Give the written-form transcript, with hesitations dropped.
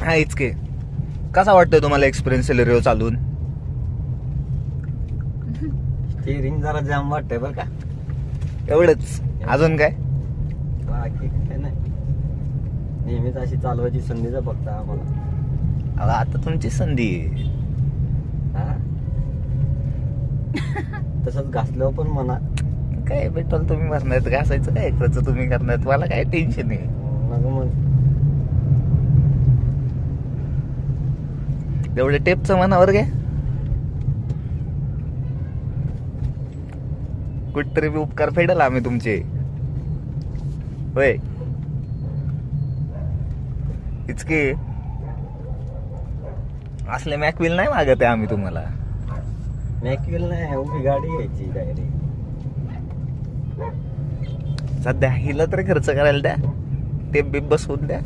हा इचके कसा वाटतोय तुम्हाला एक्सपिरियन्स सेलेरिओ चालून? स्टिअरिंग जरा जाम वाटतंय बरं का. एवढंच, अजून काय? बाकी काय नाही, नेहमीच अशी चालवायची संधीच फक्त आम्हाला. अहो, आता तुमची संधी आहे. हा तसंच घासल्यावर पण म्हणा. काय पेट्रोल तुम्ही भरणार, घासायचं काय खर्च तुम्ही करणार, मला काय टेन्शन आहे. मग एवढं टेपचं मनावर घ्या. कुठतरी बी उपकार फेडल आम्ही तुमचे. होय इचके असले मॅकविल नाही मागत आहे आम्ही तुम्हाला. मॅक्युअल नाही, उभी गाडी घ्यायची डायरेक्ट. सध्या हिला तरी खर्च करायला द्या, टेप बीप बसवून द्या.